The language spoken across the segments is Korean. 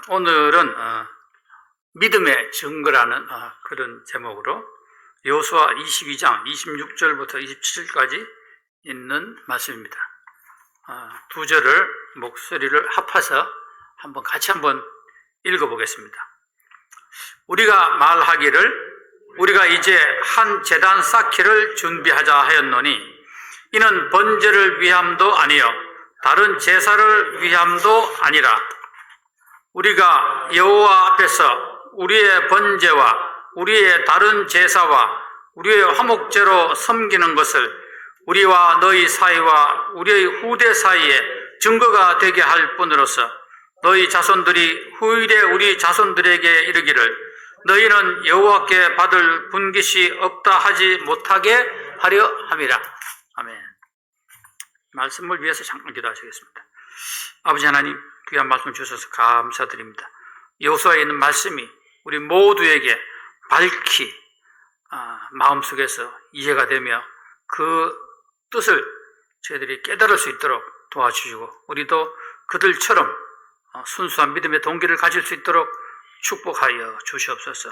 오늘은 믿음의 증거라는 그런 제목으로 여호수아 22장 26절부터 27절까지 있는 말씀입니다. 두 절을 목소리를 합해서 같이 한번 읽어보겠습니다. 우리가 말하기를 우리가 이제 한 제단 쌓기를 준비하자 하였노니 이는 번제를 위함도 아니요 다른 제사를 위함도 아니라 우리가 여호와 앞에서 우리의 번제와 우리의 다른 제사와 우리의 화목제로 섬기는 것을 우리와 너희 사이와 우리의 후대 사이에 증거가 되게 할 뿐으로서 너희 자손들이 후일에 우리 자손들에게 이르기를 너희는 여호와께 받을 분깃이 없다 하지 못하게 하려 함이라. 아멘. 말씀을 위해서 잠깐 기도하시겠습니다. 아버지 하나님, 귀한 말씀 주셔서 감사드립니다. 여호수아에 있는 말씀이 우리 모두에게 밝히 마음속에서 이해가 되며 그 뜻을 저희들이 깨달을 수 있도록 도와주시고 우리도 그들처럼 순수한 믿음의 동기를 가질 수 있도록 축복하여 주시옵소서.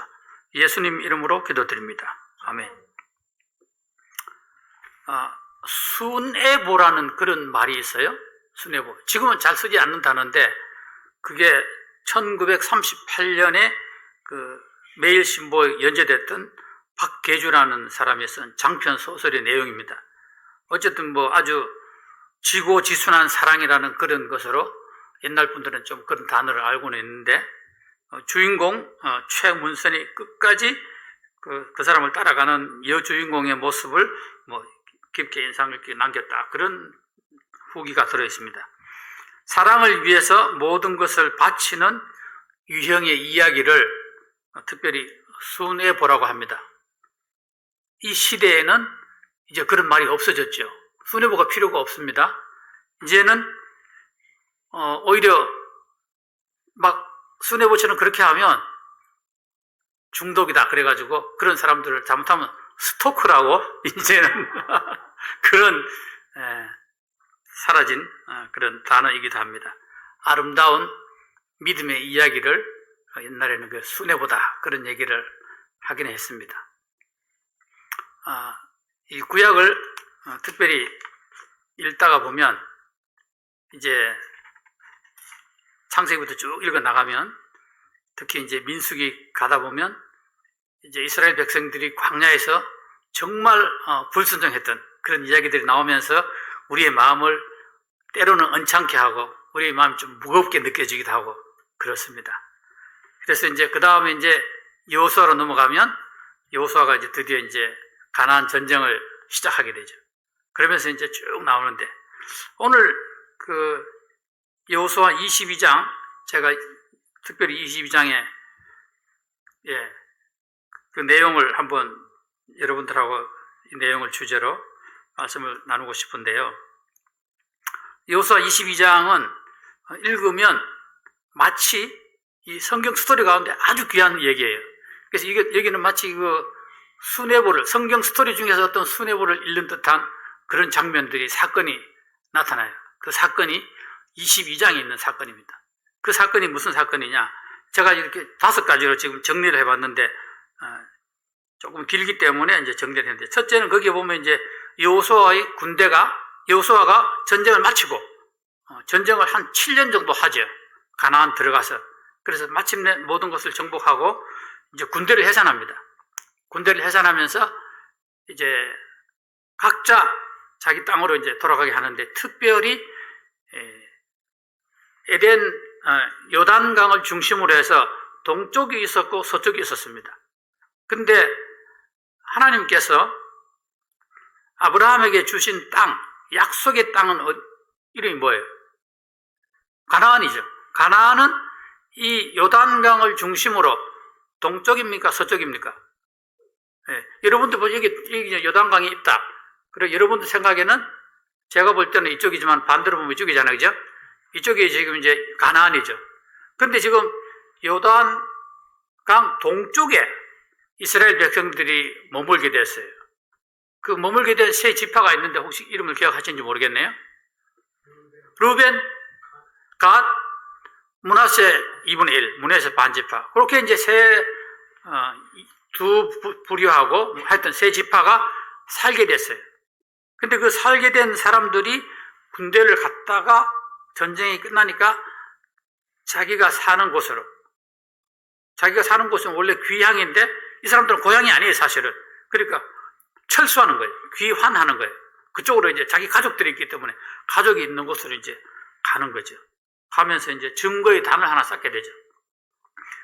예수님 이름으로 기도드립니다. 아멘. 순애보라는 그런 말이 있어요. 순애보. 지금은 잘 쓰지 않는 단어인데 그게 1938년에 그 매일신보에 연재됐던 박계주라는 사람이 쓴 장편 소설의 내용입니다. 어쨌든 아주 지고지순한 사랑이라는 그런 것으로 옛날 분들은 좀 그런 단어를 알고는 있는데 주인공 최문선이 끝까지 그 사람을 따라가는 여주인공의 모습을 깊게 인상을 남겼다. 그런 후기가 들어있습니다. 사랑을 위해서 모든 것을 바치는 유형의 이야기를 특별히 순애보라고 합니다. 이 시대에는 이제 그런 말이 없어졌죠. 순애보가 필요가 없습니다. 이제는 오히려 순애보처럼 그렇게 하면 중독이다 그래가지고 그런 사람들을 잘못하면 스토커라고 이제는 그런 사라진 그런 단어이기도 합니다. 아름다운 믿음의 이야기를 옛날에는 그 순애보다 그런 얘기를 하긴 했습니다. 이 구약을 특별히 읽다가 보면 이제 창세기부터 쭉 읽어 나가면 특히 이제 민수기 가다 보면 이제 이스라엘 백성들이 광야에서 정말 불순종했던 그런 이야기들이 나오면서 우리의 마음을 때로는 언짢게 하고 우리의 마음이 좀 무겁게 느껴지기도 하고 그렇습니다. 그래서 이제 그 다음에 이제 여호수아로 넘어가면 여호수아가 이제 드디어 이제 가나안 전쟁을 시작하게 되죠. 그러면서 이제 쭉 나오는데 오늘 그 여호수아 22장 제가 특별히 22장에 그 내용을 한번 여러분들하고 이 내용을 주제로 말씀을 나누고 싶은데요. 여호수아 22장은 읽으면 마치 이 성경 스토리 가운데 아주 귀한 얘기예요. 그래서 여기는 마치 그 순애보를 성경 스토리 중에서 어떤 순애보를 읽는 듯한 그런 장면들이 사건이 나타나요. 그 사건이 22장에 있는 사건입니다. 그 사건이 무슨 사건이냐? 제가 이렇게 5가지로 지금 정리를 해봤는데 조금 길기 때문에 이제 정리를 했는데 첫째는 거기에 보면 이제 여호수아의 여호수아가 전쟁을 마치고 전쟁을 한 7년 정도 하죠. 가나안 들어가서. 그래서 마침내 모든 것을 정복하고 이제 군대를 해산합니다. 군대를 해산하면서 이제 각자 자기 땅으로 이제 돌아가게 하는데 특별히 요단강을 중심으로 해서 동쪽이 있었고 서쪽이 있었습니다. 근데 하나님께서 아브라함에게 주신 땅, 약속의 땅은 이름이 뭐예요? 가나안이죠. 가나안은 이 요단강을 중심으로 동쪽입니까? 서쪽입니까? 여러분들 여기 요단강이 있다. 그리고 여러분들 생각에는 제가 볼 때는 이쪽이지만 반대로 보면 이쪽이잖아요. 그죠? 이쪽이 지금 이제 가나안이죠. 그런데 지금 요단강 동쪽에 이스라엘 백성들이 머물게 됐어요. 그 머물게 된 세 지파가 있는데 혹시 이름을 기억하시는지 모르겠네요. 루벤, 갓, 므낫세 2분의 1, 므낫세 반지파. 그렇게 이제 두 부류하고 하여튼 세 지파가 살게 됐어요. 근데 그 살게 된 사람들이 군대를 갔다가 전쟁이 끝나니까 자기가 사는 곳은 원래 귀향인데 이 사람들은 고향이 아니에요, 사실은. 그러니까 철수하는 거예요. 귀환하는 거예요. 그쪽으로 이제 자기 가족들이 있기 때문에 가족이 있는 곳으로 이제 가는 거죠. 가면서 이제 증거의 단을 하나 쌓게 되죠.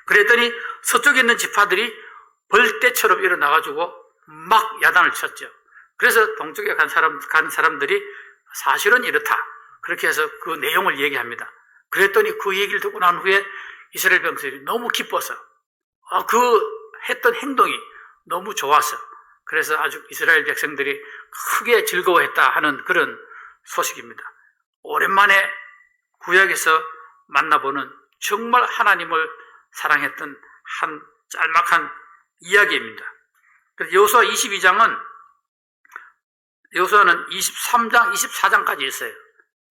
그랬더니 서쪽에 있는 지파들이 벌떼처럼 일어나가지고 막 야단을 쳤죠. 그래서 동쪽에 간 사람들이 사실은 이렇다. 그렇게 해서 그 내용을 얘기합니다. 그랬더니 그 얘기를 듣고 난 후에 이스라엘 백성들이 너무 기뻐서 그 했던 행동이 너무 좋아서 그래서 아주 이스라엘 백성들이 크게 즐거워했다 하는 그런 소식입니다. 오랜만에 구약에서 만나보는 정말 하나님을 사랑했던 한 짤막한 이야기입니다. 그래서 여호수아 22장은 여호수아는 23장, 24장까지 있어요.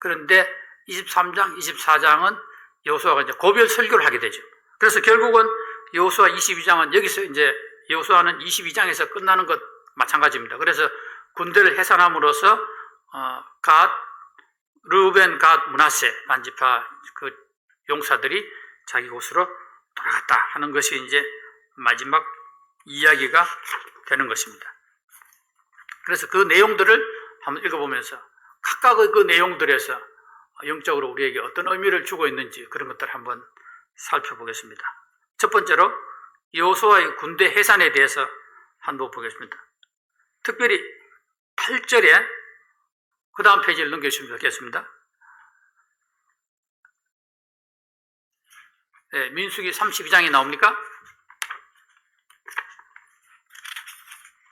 그런데 23장, 24장은 여호수아가 이제 고별 설교를 하게 되죠. 그래서 결국은 여호수아 22장은 여기서 이제 여호수아는 22장에서 끝나는 것 마찬가지입니다. 그래서 군대를 해산함으로써 르우벤, 갓, 므낫세 반지파 그 용사들이 자기 곳으로 돌아갔다 하는 것이 이제 마지막 이야기가 되는 것입니다. 그래서 그 내용들을 한번 읽어보면서 각각의 그 내용들에서 영적으로 우리에게 어떤 의미를 주고 있는지 그런 것들을 한번 살펴보겠습니다. 첫 번째로 여호수아의 군대 해산에 대해서 한번 보겠습니다. 특별히 8절에 그 다음 페이지를 넘겨주시면 좋겠습니다. 네, 민수기 32장이 나옵니까?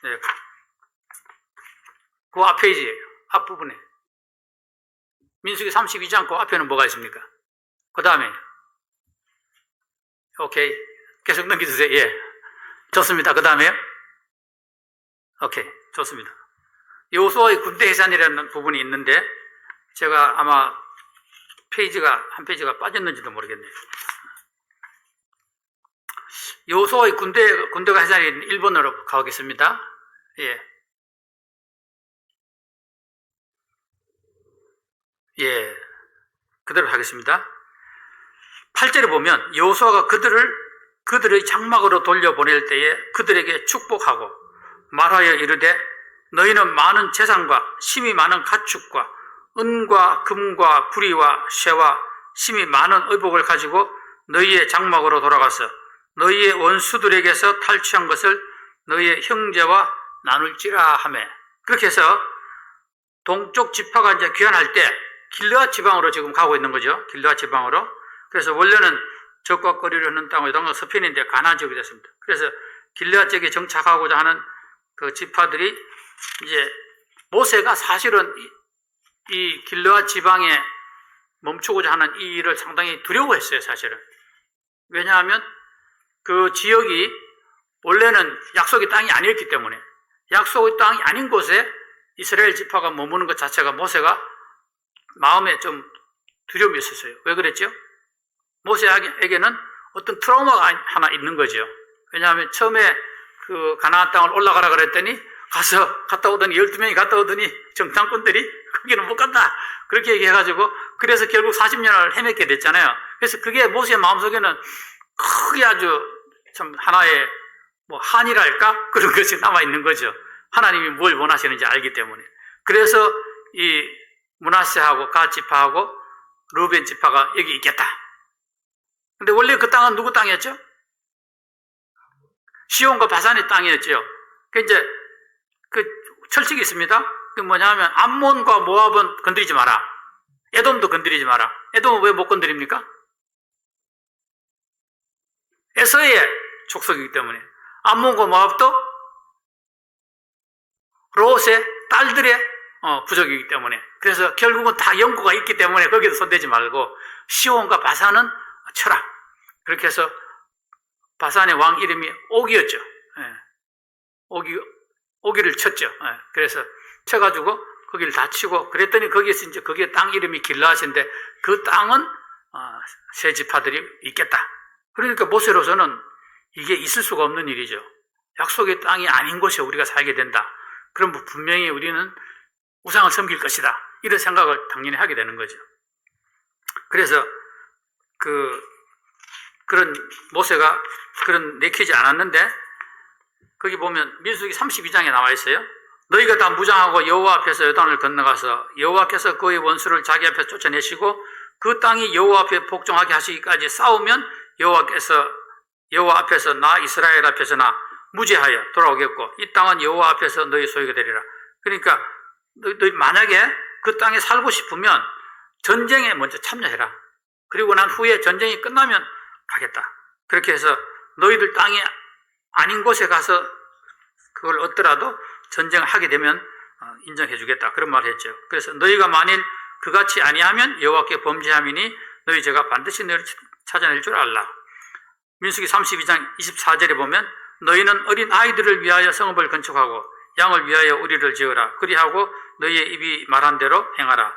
네, 그 앞 페이지예요. 앞부분에. 민수기 32장 그 앞에는 뭐가 있습니까? 그 다음에 오케이. 계속 넘겨주세요. 예. 좋습니다. 그 다음에요? 오케이. 좋습니다. 여호수아의 군대 해산이라는 부분이 있는데 제가 아마 한 페이지가 빠졌는지도 모르겠네요. 여호수아의 군대가 해산이 1번으로 가보겠습니다. 예. 예. 그대로 하겠습니다. 8절에 보면 여호수아가 그들의 장막으로 돌려보낼 때에 그들에게 축복하고 말하여 이르되 너희는 많은 재산과 심이 많은 가축과 은과 금과 구리와 쇠와 심이 많은 의복을 가지고 너희의 장막으로 돌아가서 너희의 원수들에게서 탈취한 것을 너희의 형제와 나눌지라 하매. 그렇게 해서 동쪽 지파가 이제 귀환할 때 길르앗 지방으로 지금 가고 있는 거죠. 길르앗 지방으로. 그래서 원래는 적과 거리를 하는 땅을 당한 서편인데 가나안 지역이 됐습니다. 그래서 길르앗 지역에 정착하고자 하는 그 지파들이 이제 모세가 사실은 이 길르앗 지방에 멈추고자 하는 이 일을 상당히 두려워했어요, 사실은. 왜냐하면 그 지역이 원래는 약속의 땅이 아니었기 때문에 약속의 땅이 아닌 곳에 이스라엘 지파가 머무는 것 자체가 모세가 마음에 좀 두려움이 있었어요. 왜 그랬죠? 모세에게는 어떤 트라우마가 하나 있는 거죠. 왜냐하면 처음에 그 가나안 땅을 올라가라 그랬더니 갔다 오더니 12명이 갔다 오더니 정탐꾼들이 거기는 못 간다. 그렇게 얘기해가지고 그래서 결국 40년을 헤맸게 됐잖아요. 그래서 그게 모세의 마음속에는 크게 아주 참 하나의 한이랄까? 그런 것이 남아있는 거죠. 하나님이 뭘 원하시는지 알기 때문에. 그래서 이 므낫세하고 갓 지파하고 르우벤 지파가 여기 있겠다. 근데 원래 그 땅은 누구 땅이었죠? 시온과 바산의 땅이었죠. 그 이제 그 철칙이 있습니다. 그 뭐냐면 암몬과 모압은 건드리지 마라. 에돔도 건드리지 마라. 에돔은 왜 못 건드립니까? 에서의 족속이기 때문에. 암몬과 모압도 롯의 딸들의 부족이기 때문에. 그래서 결국은 다 연고가 있기 때문에 거기도 손대지 말고 시온과 바산은 쳐라. 그렇게 해서 바산의 왕 이름이 옥이었죠. 예. 오기를 쳤죠. 예. 그래서 쳐가지고 거기를 다 치고 그랬더니 거기에서 이제 거기에 땅 이름이 길르앗인데 그 땅은 세 지파들이 있겠다. 그러니까 모세로서는 이게 있을 수가 없는 일이죠. 약속의 땅이 아닌 곳에 우리가 살게 된다. 그럼 분명히 우리는 우상을 섬길 것이다. 이런 생각을 당연히 하게 되는 거죠. 그래서 그런 모세가 그런 내키지 않았는데, 거기 보면 민수기 32장에 나와 있어요. 너희가 다 무장하고 여호와 앞에서 요단을 건너가서 여호와께서 그의 원수를 자기 앞에서 쫓아내시고 그 땅이 여호와 앞에 복종하게 하시기까지 싸우면 여호와 앞에서 나 이스라엘 앞에서나 무죄하여 돌아오겠고 이 땅은 여호와 앞에서 너희 소유가 되리라. 그러니까 너희 만약에 그 땅에 살고 싶으면 전쟁에 먼저 참여해라. 그리고 난 후에 전쟁이 끝나면 가겠다. 그렇게 해서 너희들 땅이 아닌 곳에 가서 그걸 얻더라도 전쟁을 하게 되면 인정해 주겠다. 그런 말을 했죠. 그래서 너희가 만일 그같이 아니하면 여호와께 범죄함이니 너희 죄가 반드시 너희를 찾아낼 줄 알라. 민수기 32장 24절에 보면 너희는 어린 아이들을 위하여 성읍을 건축하고 양을 위하여 우리를 지으라. 그리하고 너희의 입이 말한 대로 행하라.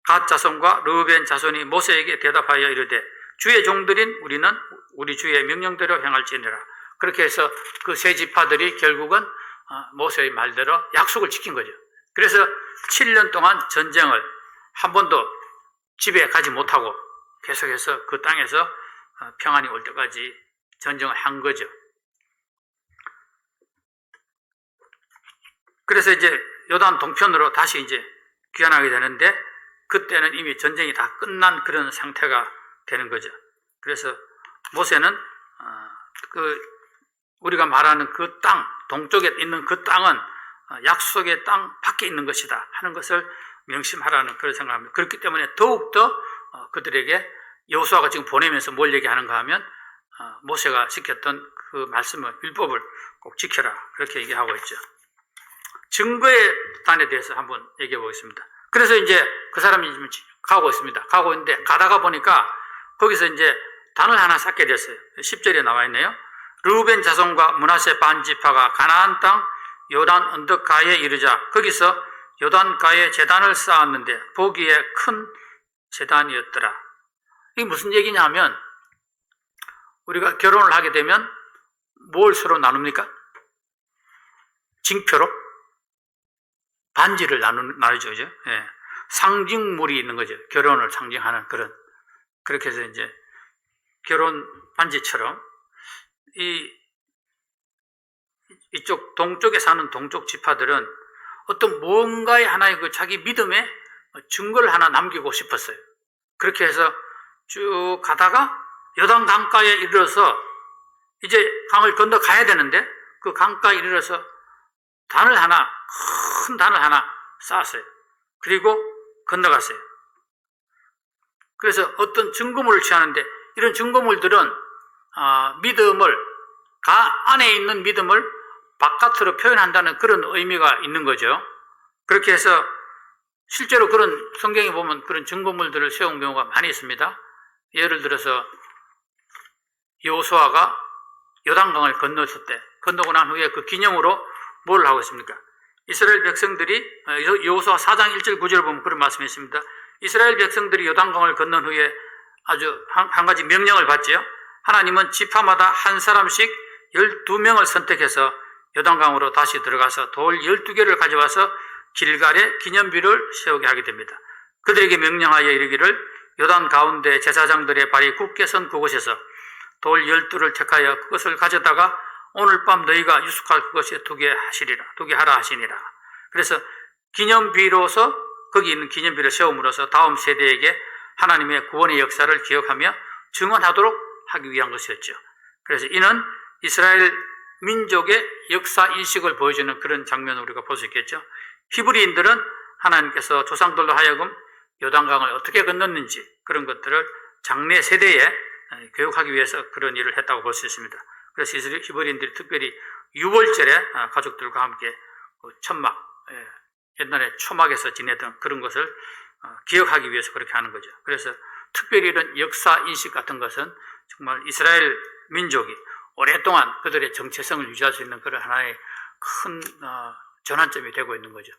갓 자손과 르우벤 자손이 모세에게 대답하여 이르되 주의 종들인 우리는 우리 주의 명령대로 행할지니라. 그렇게 해서 그 세 지파들이 결국은 모세의 말대로 약속을 지킨 거죠. 그래서 7년 동안 전쟁을 한 번도 집에 가지 못하고 계속해서 그 땅에서 평안이 올 때까지 전쟁을 한 거죠. 그래서 이제 요단 동편으로 다시 이제 귀환하게 되는데 그때는 이미 전쟁이 다 끝난 그런 상태가 되는 거죠. 그래서 모세는 우리가 말하는 그 땅, 동쪽에 있는 그 땅은 약속의 땅 밖에 있는 것이다 하는 것을 명심하라는 그런 생각합니다. 그렇기 때문에 더욱더 그들에게 여호수아가 지금 보내면서 뭘 얘기하는가 하면 모세가 지켰던 그 말씀을, 율법을 꼭 지켜라. 그렇게 얘기하고 있죠. 증거의 단에 대해서 한번 얘기해 보겠습니다. 그래서 이제 그 사람이 지금 가고 있습니다. 가고 있는데 가다가 보니까 거기서 이제 단을 하나 쌓게 됐어요. 10절에 나와 있네요. 르우벤 자손과 므낫세 반지파가 가나안 땅 요단 언덕가에 이르자 거기서 요단가에 제단을 쌓았는데 보기에 큰 제단이었더라. 이게 무슨 얘기냐 하면 우리가 결혼을 하게 되면 뭘 서로 나눕니까? 징표로 반지를 나누죠. 그죠? 예. 상징물이 있는 거죠. 결혼을 상징하는 그렇게 해서 이제 결혼 반지처럼 이쪽 동쪽에 사는 동쪽 지파들은 어떤 무언가의 하나의 그 자기 믿음의 증거를 하나 남기고 싶었어요. 그렇게 해서 쭉 가다가 요단 강가에 이르러서 이제 강을 건너 가야 되는데 그 강가에 이르러서 큰 단을 하나 쌓았어요. 그리고 건너갔어요. 그래서 어떤 증거물을 취하는데 이런 증거물들은 안에 있는 믿음을 바깥으로 표현한다는 그런 의미가 있는 거죠. 그렇게 해서 실제로 그런 성경에 보면 그런 증거물들을 세운 경우가 많이 있습니다. 예를 들어서 여호수아가 요단강을 건넜을 때, 건너고 난 후에 그 기념으로 뭘 하고 있습니까? 이스라엘 백성들이 여호수아 4장 1절 9절 보면 그런 말씀이 있습니다. 이스라엘 백성들이 요단강을 건넌 후에 아주 한 가지 명령을 받지요. 하나님은 지파마다 한 사람씩 12명을 선택해서 요단강으로 다시 들어가서 돌 12개를 가져와서 길갈에 기념비를 세우게 하게 됩니다. 그들에게 명령하여 이르기를 요단 가운데 제사장들의 발이 굳게 선 그곳에서 돌 12를 택하여 그것을 가져다가 오늘 밤 너희가 유숙할 그것에 두게 하라 하시니라. 그래서 기념비로서 거기 있는 기념비를 세움으로써 다음 세대에게 하나님의 구원의 역사를 기억하며 증언하도록 하기 위한 것이었죠. 그래서 이는 이스라엘 민족의 역사 인식을 보여주는 그런 장면을 우리가 볼 수 있겠죠. 히브리인들은 하나님께서 조상들로 하여금 요단강을 어떻게 건넜는지 그런 것들을 장래 세대에 교육하기 위해서 그런 일을 했다고 볼 수 있습니다. 그래서 히브리인들이 특별히 유월절에 가족들과 함께 천막, 옛날에 초막에서 지내던 그런 것을 기억하기 위해서 그렇게 하는 거죠. 그래서 특별히 이런 역사 인식 같은 것은 정말 이스라엘 민족이 오랫동안 그들의 정체성을 유지할 수 있는 그런 하나의 큰 전환점이 되고 있는 거죠.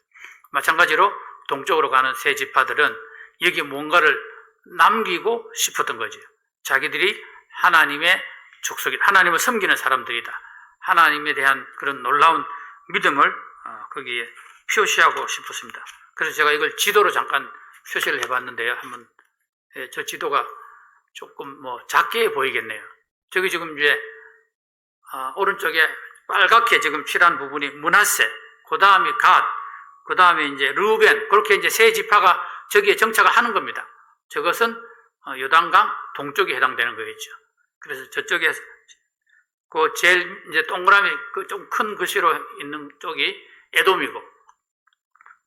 마찬가지로 동쪽으로 가는 세 지파들은 여기 뭔가를 남기고 싶었던 거죠. 자기들이 하나님의 족속이, 하나님을 섬기는 사람들이다. 하나님에 대한 그런 놀라운 믿음을 거기에 표시하고 싶었습니다. 그래서 제가 이걸 지도로 잠깐 표시를 해봤는데요. 한번 저 지도가 조금 작게 보이겠네요. 저기 지금 이제 오른쪽에 빨갛게 지금 칠한 부분이 므낫세, 그 다음이 갓, 그 다음에 이제 르우벤, 그렇게 이제 세 지파가 저기에 정착을 하는 겁니다. 저것은 요단강 동쪽에 해당되는 거겠죠. 그래서 저쪽에 그 제일 이제 동그라미 그 좀 큰 글씨로 있는 쪽이 에돔이고,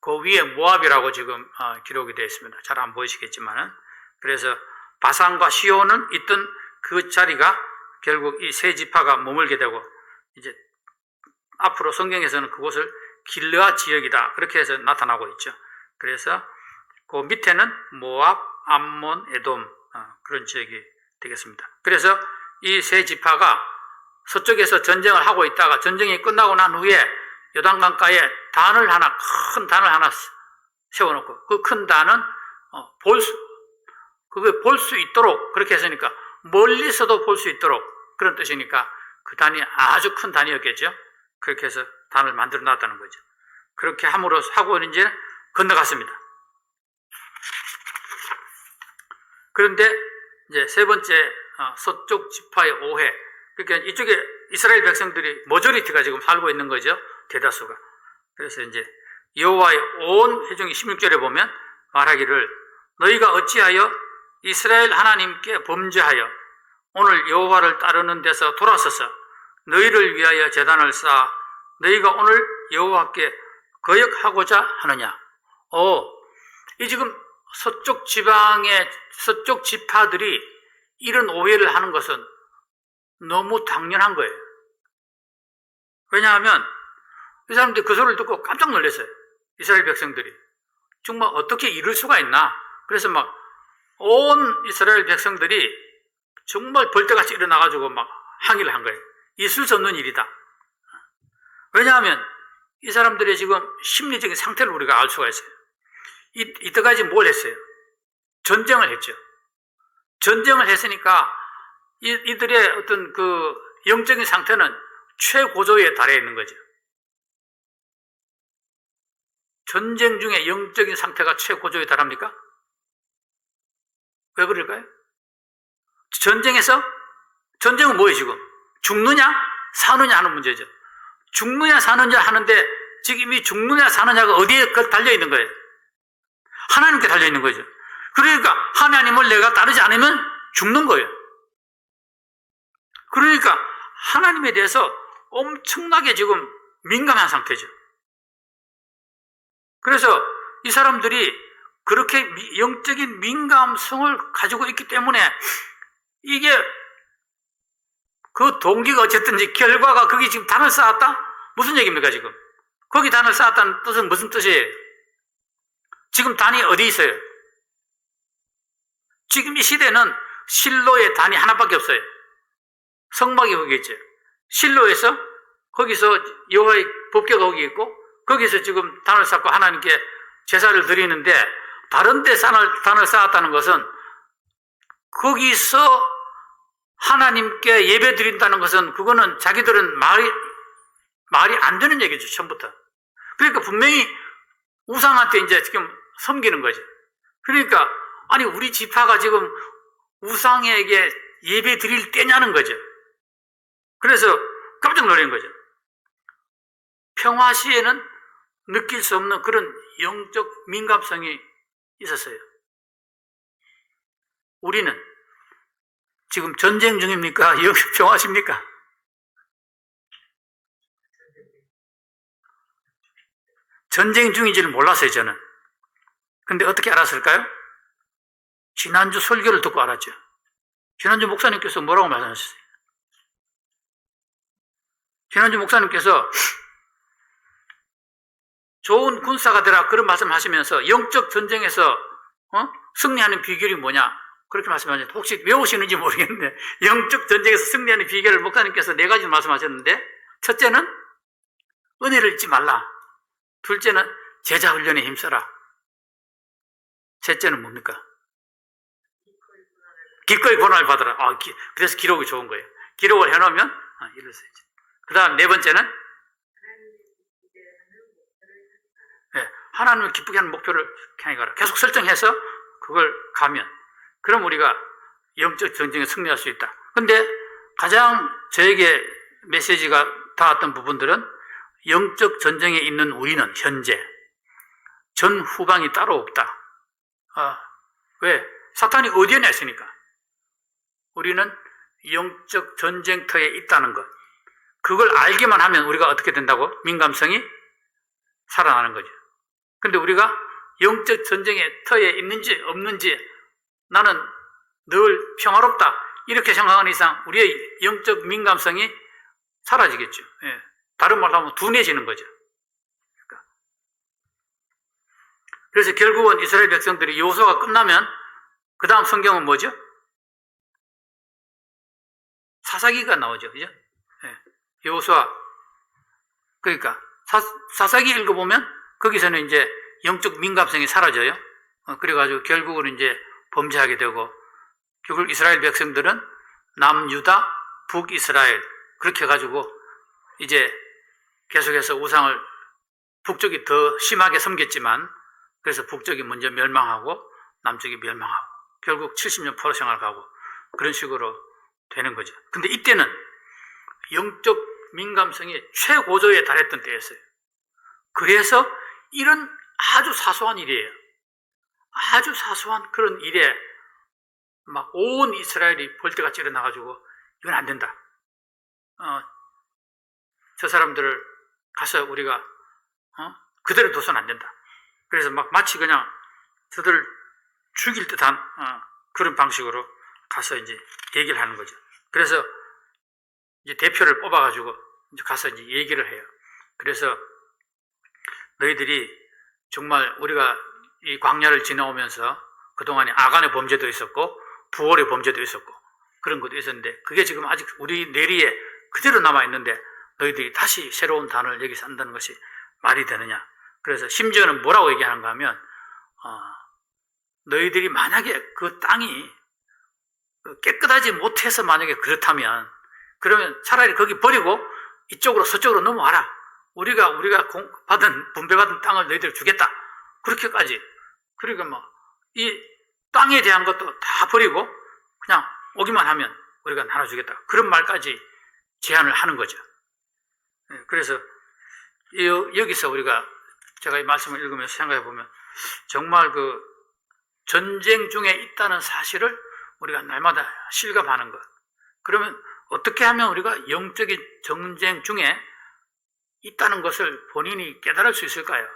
그 위에 모압이라고 지금 기록이 되어 있습니다. 잘 안 보이시겠지만은. 그래서 바산과 시온은 있던 그 자리가 결국 이 세 지파가 머물게 되고, 이제 앞으로 성경에서는 그곳을 길르앗 지역이다, 그렇게 해서 나타나고 있죠. 그래서 그 밑에는 모압, 암몬, 에돔, 그런 지역이 되겠습니다. 그래서 이 세 지파가 서쪽에서 전쟁을 하고 있다가 전쟁이 끝나고 난 후에 요단강가에 큰 단을 하나 세워놓고, 그 큰 단은 그걸 볼 수 있도록, 그렇게 했으니까 멀리서도 볼 수 있도록, 그런 뜻이니까 그 단이 아주 큰 단이었겠죠. 그렇게 해서 단을 만들어 놨다는 거죠. 그렇게 함으로써 하고 이제 건너갔습니다. 그런데 이제 세 번째 서쪽 지파의 오해, 그러니까 이쪽에 이스라엘 백성들이 머저리티가 지금 살고 있는 거죠. 대다수가. 그래서 이제 여호와의 온 회중이 16절에 보면 말하기를, 너희가 어찌하여 이스라엘 하나님께 범죄하여 오늘 여호와를 따르는 데서 돌아서서 너희를 위하여 제단을 쌓아 너희가 오늘 여호와께 거역하고자 하느냐. 이 지금 서쪽 지방의 서쪽 지파들이 이런 오해를 하는 것은 너무 당연한 거예요. 왜냐하면 이 사람들이 그 소리를 듣고 깜짝 놀랐어요. 이스라엘 백성들이. 정말 어떻게 이럴 수가 있나. 그래서 막 온 이스라엘 백성들이 정말 벌떼같이 일어나가지고 막 항의를 한 거예요. 있을 수 없는 일이다. 왜냐하면 이 사람들의 지금 심리적인 상태를 우리가 알 수가 있어요. 이때까지 뭘 했어요? 전쟁을 했죠. 전쟁을 했으니까 이들의 어떤 그 영적인 상태는 최고조에 달해 있는 거죠. 전쟁 중에 영적인 상태가 최고조에 달합니까? 왜 그럴까요? 전쟁은 뭐예요 지금? 죽느냐 사느냐 하는 문제죠. 죽느냐 사느냐 하는데 지금 이 죽느냐 사느냐가 어디에 달려있는 거예요? 하나님께 달려있는 거죠. 그러니까 하나님을 내가 따르지 않으면 죽는 거예요. 그러니까 하나님에 대해서 엄청나게 지금 민감한 상태죠. 그래서 이 사람들이 그렇게 영적인 민감성을 가지고 있기 때문에 이게 그 동기가 어쨌든지 결과가 거기 지금 단을 쌓았다? 무슨 얘기입니까 지금? 거기 단을 쌓았다는 뜻은 무슨 뜻이에요? 지금 단이 어디 있어요? 지금 이 시대는 실로의 단이 하나밖에 없어요. 성막이 거기 있죠. 실로에서 거기서 여호와의 법궤가 거기 있고 거기서 지금 단을 쌓고 하나님께 제사를 드리는데 다른 데 단을 쌓았다는 것은 거기서 하나님께 예배 드린다는 것은 그거는 자기들은 말이 안 되는 얘기죠. 처음부터. 그러니까 분명히 우상한테 이제 지금 섬기는 거죠. 그러니까 아니 우리 지파가 지금 우상에게 예배 드릴 때냐는 거죠. 그래서 깜짝 놀란 거죠. 평화 시에는 느낄 수 없는 그런 영적 민감성이 있었어요. 우리는 지금 전쟁 중입니까? 영적 평화십니까? 전쟁 중인지를 몰랐어요, 저는. 근데 어떻게 알았을까요? 지난주 설교를 듣고 알았죠. 지난주 목사님께서 뭐라고 말씀하셨어요? 지난주 목사님께서 좋은 군사가 되라 그런 말씀하시면서 영적 전쟁에서 승리하는 비결이 뭐냐 그렇게 말씀하셨는데 혹시 외우시는지 모르겠는데 영적 전쟁에서 승리하는 비결을 목사님께서 4가지 말씀하셨는데 첫째는 은혜를 잊지 말라. 둘째는 제자 훈련에 힘써라. 셋째는 뭡니까? 기꺼이 고난을 받으라. 그래서 기록이 좋은 거예요. 기록을 해놓으면 이럴 수 있죠. 그 다음 네 번째는 하나님을 기쁘게 하는 목표를 향해 가라. 계속 설정해서 그걸 가면 그럼 우리가 영적 전쟁에 승리할 수 있다. 근데 가장 저에게 메시지가 닿았던 부분들은 영적 전쟁에 있는 우리는 현재 전 후방이 따로 없다. 왜? 사탄이 어디에 있으니까. 우리는 영적 전쟁터에 있다는 것. 그걸 알기만 하면 우리가 어떻게 된다고? 민감성이 살아나는 거죠. 근데 우리가 영적 전쟁의 터에 있는지 없는지 나는 늘 평화롭다. 이렇게 생각하는 이상 우리의 영적 민감성이 사라지겠죠. 예. 다른 말로 하면 둔해지는 거죠. 그래서 결국은 이스라엘 백성들이 여호수아가 끝나면 그 다음 성경은 뭐죠? 사사기가 나오죠. 그죠? 예. 여호수아. 그러니까 사사기 읽어보면 거기서는 이제 영적 민감성이 사라져요. 그래가지고 결국은 이제 범죄하게 되고 결국 이스라엘 백성들은 남유다, 북이스라엘 그렇게 해가지고 이제 계속해서 우상을 북쪽이 더 심하게 섬겼지만 그래서 북쪽이 먼저 멸망하고 남쪽이 멸망하고 결국 70년 포로 생활 가고 그런 식으로 되는 거죠. 근데 이때는 영적 민감성이 최고조에 달했던 때였어요. 그래서 이런 아주 사소한 일이에요. 아주 사소한 그런 일에 막 온 이스라엘이 벌떼같이 일어나가지고 이건 안 된다. 저 사람들을 가서 우리가 그대로 둬서는 안 된다. 그래서 막 마치 그냥 저들을 죽일 듯한 그런 방식으로 가서 이제 얘기를 하는 거죠. 그래서 이제 대표를 뽑아가지고 이제 가서 이제 얘기를 해요. 그래서 너희들이 정말 우리가 이 광야를 지나오면서 그동안에 아간의 범죄도 있었고 부월의 범죄도 있었고 그런 것도 있었는데 그게 지금 아직 우리 내리에 그대로 남아있는데 너희들이 다시 새로운 단어를 여기서 한다는 것이 말이 되느냐. 그래서 심지어는 뭐라고 얘기하는가 하면 너희들이 만약에 그 땅이 깨끗하지 못해서 만약에 그렇다면 그러면 차라리 거기 버리고 이쪽으로 서쪽으로 넘어와라. 우리가 분배받은 땅을 너희들 주겠다. 그렇게까지. 그러니까 이 땅에 대한 것도 다 버리고 그냥 오기만 하면 우리가 나눠주겠다. 그런 말까지 제안을 하는 거죠. 그래서 여기서 제가 이 말씀을 읽으면서 생각해 보면 정말 그 전쟁 중에 있다는 사실을 우리가 날마다 실감하는 것. 그러면 어떻게 하면 우리가 영적인 전쟁 중에 있다는 것을 본인이 깨달을 수 있을까요?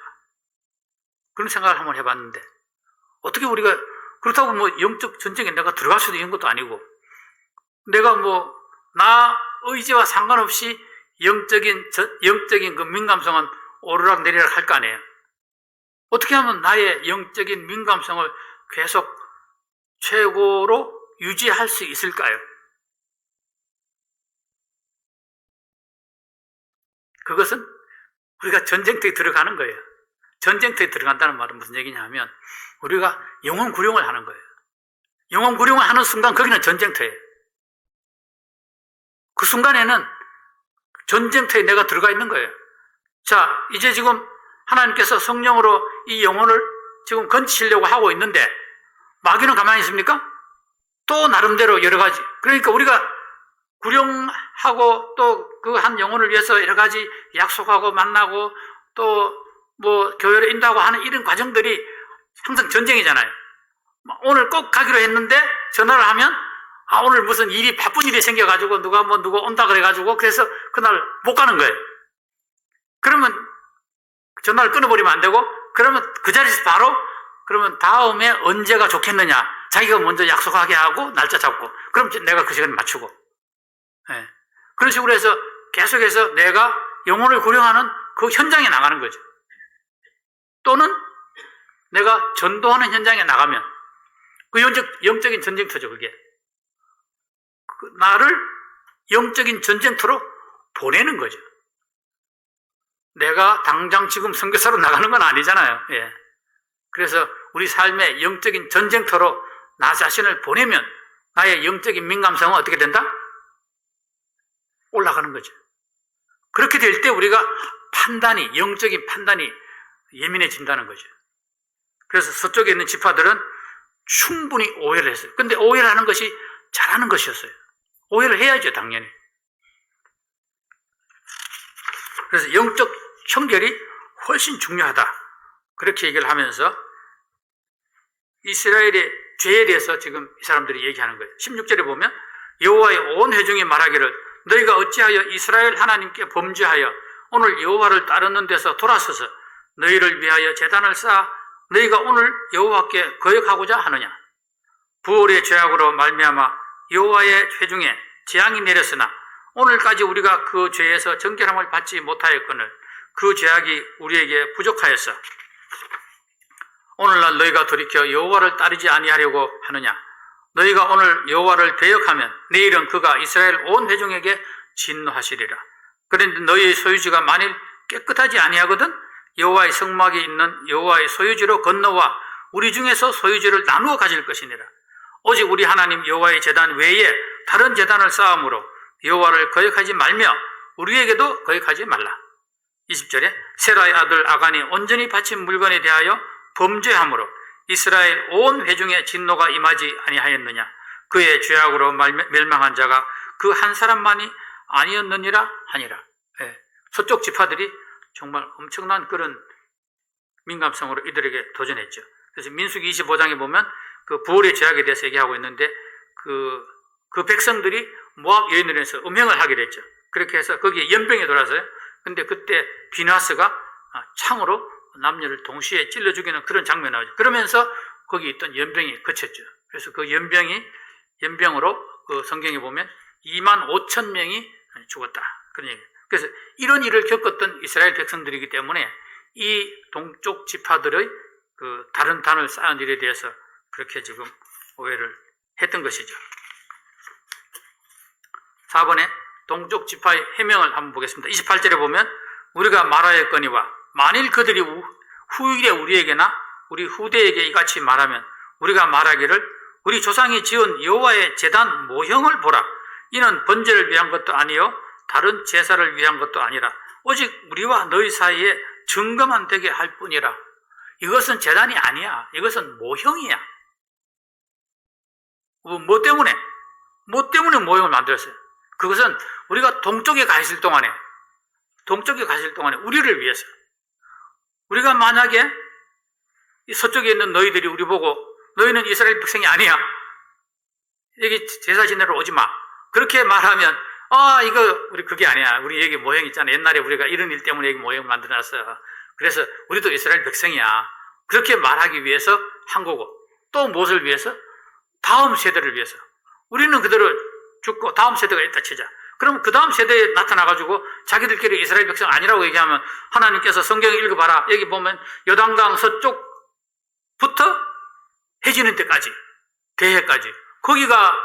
그런 생각을 한번 해봤는데 어떻게 우리가 그렇다고 영적 전쟁에 내가 들어갈 수도 있는 것도 아니고 내가 나 의지와 상관없이 영적인 그 민감성은 오르락 내리락 할 거 아니에요. 어떻게 하면 나의 영적인 민감성을 계속 최고로 유지할 수 있을까요? 그것은 우리가 전쟁터에 들어가는 거예요. 전쟁터에 들어간다는 말은 무슨 얘기냐 하면 우리가 영혼 구령을 하는 거예요. 영혼 구령을 하는 순간 거기는 전쟁터예요. 그 순간에는 전쟁터에 내가 들어가 있는 거예요. 자, 이제 지금 하나님께서 성령으로 이 영혼을 지금 건지시려고 하고 있는데 마귀는 가만히 있습니까? 또 나름대로 여러 가지. 그러니까 우리가 구령하고 또 그 한 영혼을 위해서 여러 가지 약속하고 만나고 또 교회를 인도하고 하는 이런 과정들이 항상 전쟁이잖아요. 오늘 꼭 가기로 했는데 전화를 하면 오늘 무슨 일이 바쁜 일이 생겨가지고 누가 온다 그래가지고 그래서 그날 못 가는 거예요. 그러면 전화를 끊어버리면 안 되고 그러면 그 자리에서 바로 그러면 다음에 언제가 좋겠느냐 자기가 먼저 약속하게 하고 날짜 잡고 그럼 내가 그 시간에 맞추고 그런 식으로 해서 계속해서 내가 영혼을 구령하는 그 현장에 나가는 거죠. 또는 내가 전도하는 현장에 나가면 그 영적인 전쟁터죠. 그게 나를 영적인 전쟁터로 보내는 거죠. 내가 당장 지금 선교사로 나가는 건 아니잖아요. 그래서 우리 삶의 영적인 전쟁터로 나 자신을 보내면 나의 영적인 민감성은 어떻게 된다? 올라가는 거죠. 그렇게 될 때 우리가 영적인 판단이 예민해진다는 거죠. 그래서 서쪽에 있는 지파들은 충분히 오해를 했어요. 근데 오해를 하는 것이 잘하는 것이었어요. 오해를 해야죠, 당연히. 그래서 영적 청결이 훨씬 중요하다. 그렇게 얘기를 하면서 이스라엘의 죄에 대해서 지금 이 사람들이 얘기하는 거예요. 16절에 보면 여호와의 온 회중이 말하기를 너희가 어찌하여 이스라엘 하나님께 범죄하여 오늘 여호와를 따르는 데서 돌아서서 너희를 위하여 제단을 쌓아 너희가 오늘 여호와께 거역하고자 하느냐. 부올의 죄악으로 말미암아 여호와의 회중에 재앙이 내렸으나 오늘까지 우리가 그 죄에서 정결함을 받지 못하였거늘 그 죄악이 우리에게 부족하였어. 오늘날 너희가 돌이켜 여호와를 따르지 아니하려고 하느냐. 너희가 오늘 여호와를 대역하면 내일은 그가 이스라엘 온 회중에게 진노하시리라. 그런데 너희의 소유지가 만일 깨끗하지 아니하거든 여호와의 성막에 있는 여호와의 소유지로 건너와 우리 중에서 소유지를 나누어 가질 것이니라. 오직 우리 하나님 여호와의 제단 외에 다른 제단을 쌓음으로 여호와를 거역하지 말며 우리에게도 거역하지 말라. 20절에 세라의 아들 아간이 온전히 바친 물건에 대하여 범죄함으로 이스라엘 온 회중의 진노가 임하지 아니하였느냐. 그의 죄악으로 멸망한 자가 그 한 사람만이 아니었느니라 하니라. 서쪽 지파들이 정말 엄청난 그런 민감성으로 이들에게 도전했죠. 그래서 민수기 25장에 보면 그 부올의 죄악에 대해서 얘기하고 있는데 그 백성들이 모압 여인들에서 음행을 하게 됐죠. 그렇게 해서 거기에 연병이 돌아서요. 근데 그때 비나스가 창으로 남녀를 동시에 찔러 죽이는 그런 장면이 나오죠. 그러면서 거기 있던 연병이 그쳤죠. 그래서 그 연병으로 그 성경에 보면 25,000명이 죽었다. 그런 얘기예요. 그래서 이런 일을 겪었던 이스라엘 백성들이기 때문에 이 동쪽 지파들의 그 다른 단을 쌓은 일에 대해서 그렇게 지금 오해를 했던 것이죠. 4번에 동쪽 지파의 해명을 한번 보겠습니다. 28절에 보면 우리가 말하였거니와 만일 그들이 후일에 우리에게나 우리 후대에게 이같이 말하면 우리가 말하기를 우리 조상이 지은 여호와의 제단 모형을 보라. 이는 번제를 위한 것도 아니요 다른 제사를 위한 것도 아니라 오직 우리와 너희 사이에 증거만 되게 할 뿐이라. 이것은 제단이 아니야. 이것은 모형이야. 뭐 때문에 모형을 만들었어요? 그것은 우리가 동쪽에 가 있을 동안에 우리를 위해서, 우리가 만약에 이 서쪽에 있는 너희들이 우리 보고 너희는 이스라엘 백성이 아니야, 여기 제사 지내러 오지 마, 그렇게 말하면 이거 우리 그게 아니야, 우리 여기 모형 있잖아, 옛날에 우리가 이런 일 때문에 여기 모형 만들어놨어, 그래서 우리도 이스라엘 백성이야, 그렇게 말하기 위해서 한 거고, 또 무엇을 위해서? 다음 세대를 위해서. 우리는 그대로 죽고 다음 세대가 있다 치자. 그럼 그 다음 세대에 나타나가지고 자기들끼리 이스라엘 백성 아니라고 얘기하면 하나님께서 성경을 읽어봐라. 여기 보면 요단강 서쪽부터 해지는 데까지, 대해까지, 거기가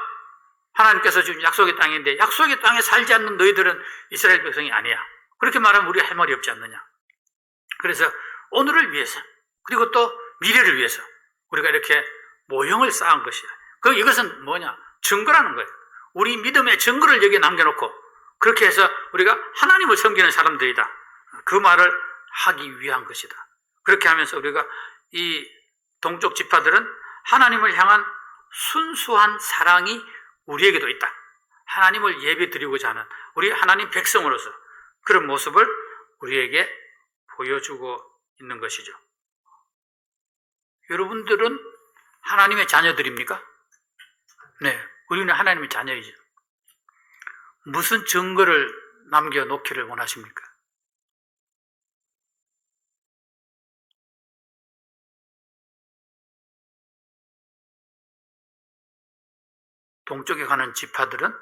하나님께서 지금 약속의 땅인데 약속의 땅에 살지 않는 너희들은 이스라엘 백성이 아니야. 그렇게 말하면 우리가 할 말이 없지 않느냐. 그래서 오늘을 위해서, 그리고 또 미래를 위해서 우리가 이렇게 모형을 쌓은 것이야. 이것은 뭐냐? 증거라는 거예요. 우리 믿음의 증거를 여기에 남겨놓고 그렇게 해서 우리가 하나님을 섬기는 사람들이다, 그 말을 하기 위한 것이다. 그렇게 하면서 우리가 이 동쪽 지파들은 하나님을 향한 순수한 사랑이 우리에게도 있다, 하나님을 예배 드리고자 하는 우리 하나님 백성으로서 그런 모습을 우리에게 보여주고 있는 것이죠. 여러분들은 하나님의 자녀들입니까? 네, 우리는 하나님의 자녀이죠. 무슨 증거를 남겨놓기를 원하십니까? 동쪽에 가는 지파들은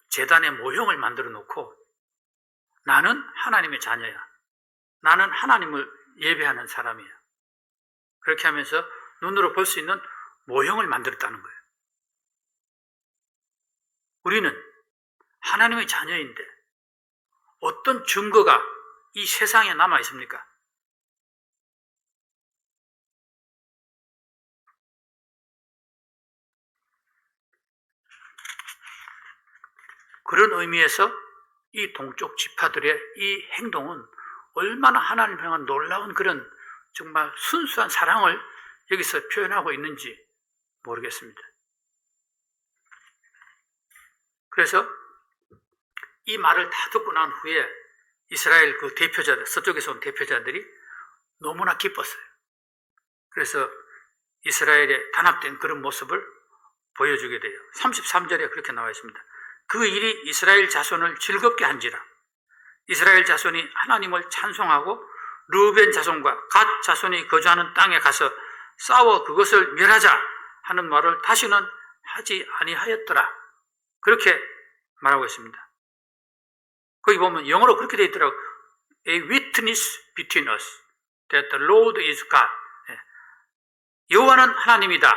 제단의 모형을 만들어 놓고 나는 하나님의 자녀야, 나는 하나님을 예배하는 사람이야, 그렇게 하면서 눈으로 볼 수 있는 모형을 만들었다는 거예요. 우리는 하나님의 자녀인데 어떤 증거가 이 세상에 남아 있습니까? 그런 의미에서 이 동쪽 지파들의 이 행동은 얼마나 하나님을 향한 놀라운 그런 정말 순수한 사랑을 여기서 표현하고 있는지 모르겠습니다. 그래서 이 말을 다 듣고 난 후에 이스라엘 그 대표자들, 서쪽에서 온 대표자들이 너무나 기뻤어요. 그래서 이스라엘의 단합된 그런 모습을 보여주게 돼요. 33절에 그렇게 나와 있습니다. 그 일이 이스라엘 자손을 즐겁게 한지라. 이스라엘 자손이 하나님을 찬송하고 르우벤 자손과 갓 자손이 거주하는 땅에 가서 싸워 그것을 멸하자 하는 말을 다시는 하지 아니하였더라. 그렇게 말하고 있습니다. 거기 보면 영어로 그렇게 되어 있더라고요. A witness between us that the Lord is God. 여호와는 하나님이다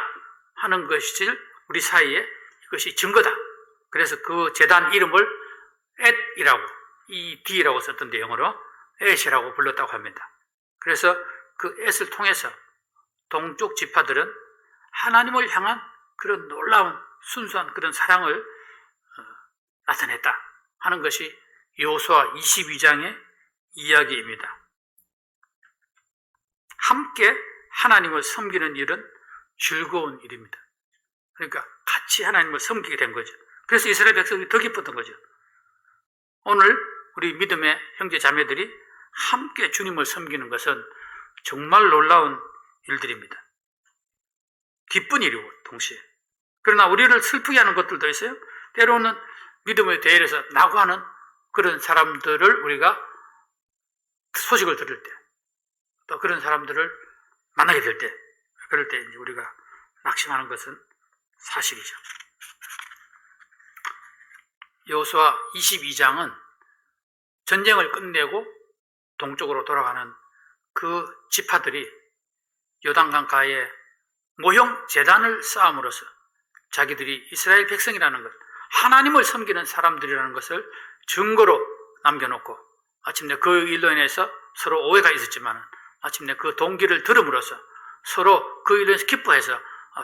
하는 것이 우리 사이에 이것이 증거다. 그래서 그 제단 이름을 엣이라고, ED라고 썼던데 영어로 엣이라고 불렀다고 합니다. 그래서 그 엣을 통해서 동쪽 지파들은 하나님을 향한 그런 놀라운 순수한 그런 사랑을 나타냈다 하는 것이 여호수아 22장의 이야기입니다. 함께 하나님을 섬기는 일은 즐거운 일입니다. 그러니까 같이 하나님을 섬기게 된 거죠. 그래서 이스라엘 백성이 더 기뻤던 거죠. 오늘 우리 믿음의 형제 자매들이 함께 주님을 섬기는 것은 정말 놀라운 일들입니다. 기쁜 일이고 동시에. 그러나 우리를 슬프게 하는 것들도 있어요. 때로는 믿음의 대회에서 낙오하는 그런 사람들을 우리가 소식을 들을 때, 또 그런 사람들을 만나게 될 때, 그럴 때 이제 우리가 낙심하는 것은 사실이죠. 여호수아 22장은 전쟁을 끝내고 동쪽으로 돌아가는 그 지파들이 요단강 가에 모형 제단을 쌓음으로써 자기들이 이스라엘 백성이라는 것, 하나님을 섬기는 사람들이라는 것을 증거로 남겨놓고 마침내 그 일로 인해서 서로 오해가 있었지만 마침내 그 동기를 들음으로써 서로 그 일로 인해서 기뻐해서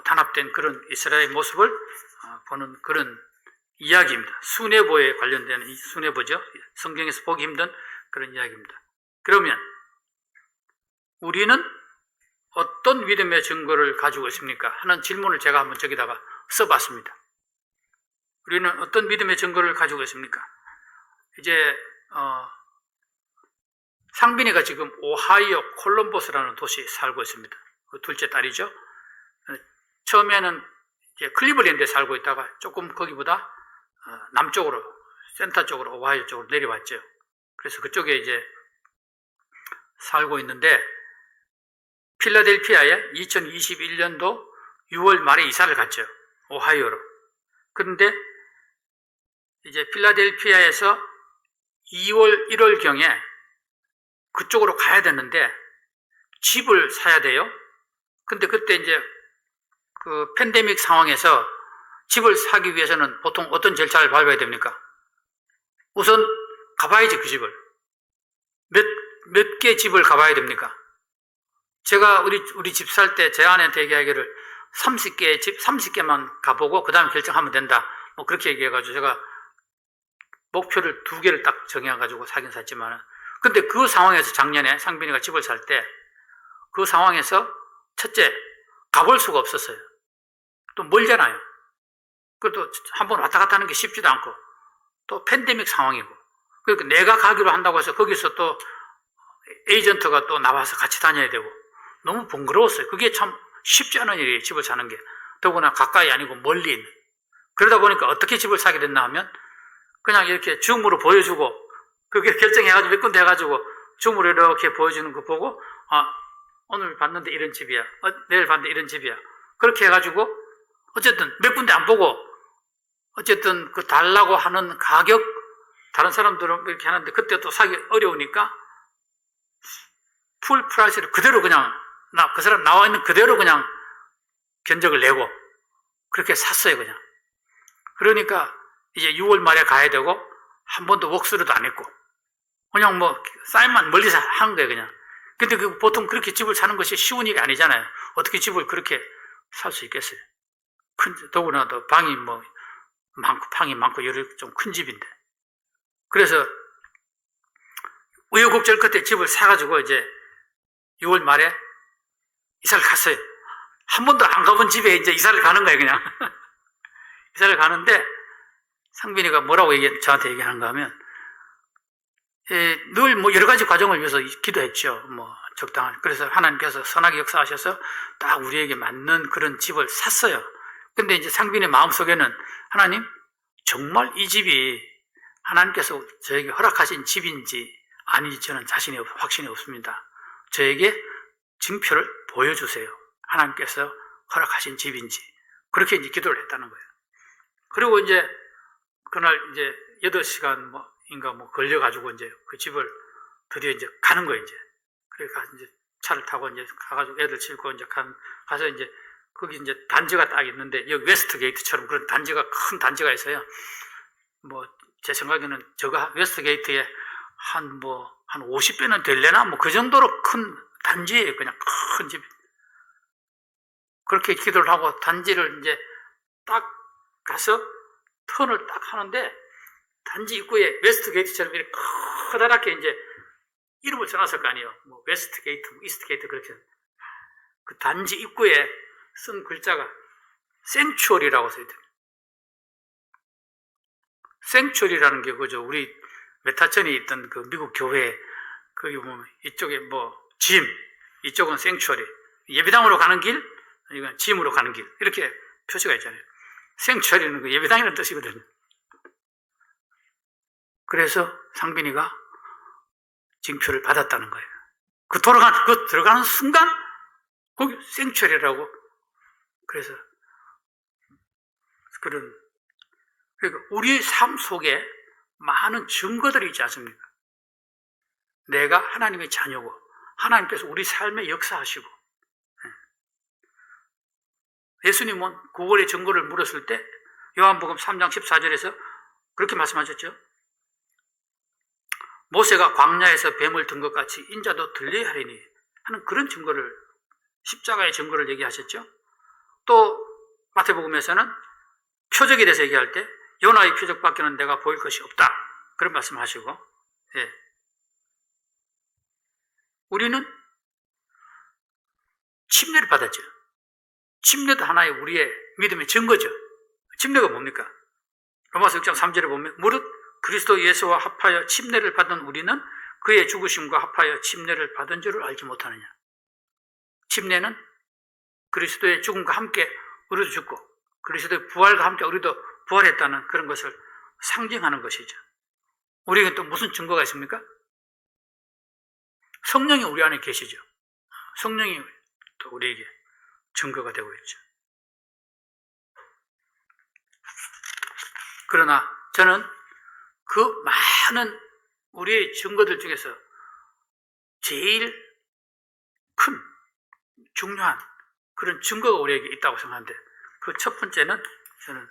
단합된 그런 이스라엘 모습을 보는 그런 이야기입니다. 수뇌보에 관련된 수뇌보죠. 성경에서 보기 힘든 그런 이야기입니다. 그러면 우리는 어떤 믿음의 증거를 가지고 있습니까? 하는 질문을 제가 한번 저기다가 써봤습니다. 우리는 어떤 믿음의 증거를 가지고 있습니까? 이제 상빈이가 지금 오하이오 콜럼버스라는 도시에 살고 있습니다. 그 둘째 딸이죠. 처음에는 이제 클리블랜드에 살고 있다가 조금 거기보다 남쪽으로, 센터 쪽으로, 오하이오 쪽으로 내려왔죠. 그래서 그쪽에 이제 살고 있는데 필라델피아에 2021년도 6월 말에 이사를 갔죠. 오하이오로. 그런데 이제 필라델피아에서 2월, 1월경에 그쪽으로 가야 되는데 집을 사야 돼요. 근데 그때 이제 그 팬데믹 상황에서 집을 사기 위해서는 보통 어떤 절차를 밟아야 됩니까? 우선 가봐야지, 그 집을. 몇 개 집을 가봐야 됩니까? 제가 우리 집 살 때 제 아내한테 얘기하기를 30개 집, 30개만 가보고 그 다음에 결정하면 된다. 뭐 그렇게 얘기해가지고 제가 목표를 2개를 딱 정해가지고 사긴 샀지만, 근데 그 상황에서 작년에 상빈이가 집을 살 때 그 상황에서 첫째, 가볼 수가 없었어요. 또 멀잖아요. 그것도 한번 왔다 갔다 하는 게 쉽지도 않고 또 팬데믹 상황이고, 그러니까 내가 가기로 한다고 해서 거기서 또 에이전트가 또 나와서 같이 다녀야 되고 너무 번거로웠어요. 그게 참 쉽지 않은 일이에요, 집을 사는 게. 더구나 가까이 아니고 멀리 있는. 그러다 보니까 어떻게 집을 사게 됐나 하면 그냥 이렇게 줌으로 보여주고, 그게 결정해가지고 몇 군데 해가지고 줌으로 이렇게 보여주는 거 보고, 오늘 봤는데 이런 집이야, 내일 봤는데 이런 집이야, 그렇게 해가지고 어쨌든 몇 군데 안 보고 어쨌든 그 달라고 하는 가격, 다른 사람들은 이렇게 하는데 그때 또 사기 어려우니까 풀 프라이스를 그대로 그냥 그 사람 나와 있는 그대로 그냥 견적을 내고 그렇게 샀어요, 그냥. 그러니까 이제 6월 말에 가야 되고 한 번도 웍스루도 안 했고 그냥 뭐 사인만 멀리서 한 거예요, 그냥. 근데 보통 그렇게 집을 사는 것이 쉬운 일이 아니잖아요. 어떻게 집을 그렇게 살 수 있겠어요? 더구나 또 방이 뭐 많고 방이 많고 여러 좀 큰 집인데, 그래서 우여곡절 끝에 집을 사가지고 이제 6월 말에 이사를 갔어요. 한 번도 안 가본 집에 이제 이사를 가는 거예요, 그냥. 이사를 가는데 상빈이가 뭐라고 저한테 얘기하는가 하면, 늘 뭐 여러 가지 과정을 위해서 기도했죠. 뭐 적당한. 그래서 하나님께서 선하게 역사하셔서 딱 우리에게 맞는 그런 집을 샀어요. 근데 이제 상빈의 마음속에는, 하나님, 정말 이 집이 하나님께서 저에게 허락하신 집인지 아닌지 저는 확신이 없습니다. 저에게 증표를 보여주세요. 하나님께서 허락하신 집인지. 그렇게 이제 기도를 했다는 거예요. 그리고 이제 그날 이제 8시간 인가 걸려가지고 이제 그 집을 드디어 이제 가는 거예요, 이제. 그러니까 이제 차를 타고 이제 가가지고 애들 싣고 이제 가서 이제 거기 이제 단지가 딱 있는데, 여기 웨스트 게이트처럼 그런 단지가, 큰 단지가 있어요. 제 생각에는 저거 웨스트 게이트에 한 50배는 될래나? 그 정도로 큰 단지예요. 그냥 큰 집. 그렇게 기도를 하고 단지를 이제 딱 가서 턴을 딱 하는데, 단지 입구에 웨스트 게이트처럼 이렇게 커다랗게 이제 이름을 써놨을 거 아니에요. 웨스트 게이트, 이스트 게이트, 그렇게. 그 단지 입구에 쓴 글자가 생추얼이라고 써있대요. 생추얼이라는 게 그죠. 우리 메타천이 있던 그 미국 교회, 거기 보면 이쪽에 짐, 이쪽은 생추얼이. 예배당으로 가는 길, 이건 짐으로 가는 길. 이렇게 표시가 있잖아요. 생추얼이는 그 예배당이라는 뜻이거든요. 그래서 상빈이가 징표를 받았다는 거예요. 그 들어가는 순간, 거기 생추얼이라고. 그래서, 그러니까 우리의 삶 속에 많은 증거들이 있지 않습니까? 내가 하나님의 자녀고, 하나님께서 우리 삶에 역사하시고, 예수님은 구원의 증거를 물었을 때, 요한복음 3장 14절에서 그렇게 말씀하셨죠. 모세가 광야에서 뱀을 든 것 같이 인자도 들려야 하리니 하는 그런 증거를, 십자가의 증거를 얘기하셨죠. 또 마태복음에서는 표적에 대해서 얘기할 때 요나의 표적밖에는 내가 보일 것이 없다, 그런 말씀하시고, 우리는 침례를 받았죠. 침례도 하나의 우리의 믿음의 증거죠. 침례가 뭡니까? 로마서 6장 3절에 보면, 무릇 그리스도 예수와 합하여 침례를 받은 우리는 그의 죽으심과 합하여 침례를 받은 줄을 알지 못하느냐. 침례는 그리스도의 죽음과 함께 우리도 죽고, 그리스도의 부활과 함께 우리도 부활했다는 그런 것을 상징하는 것이죠. 우리에게 또 무슨 증거가 있습니까? 성령이 우리 안에 계시죠. 성령이 또 우리에게 증거가 되고 있죠. 그러나 저는 그 많은 우리의 증거들 중에서 제일 큰, 중요한 그런 증거가 우리에게 있다고 생각하는데, 그 첫 번째는 저는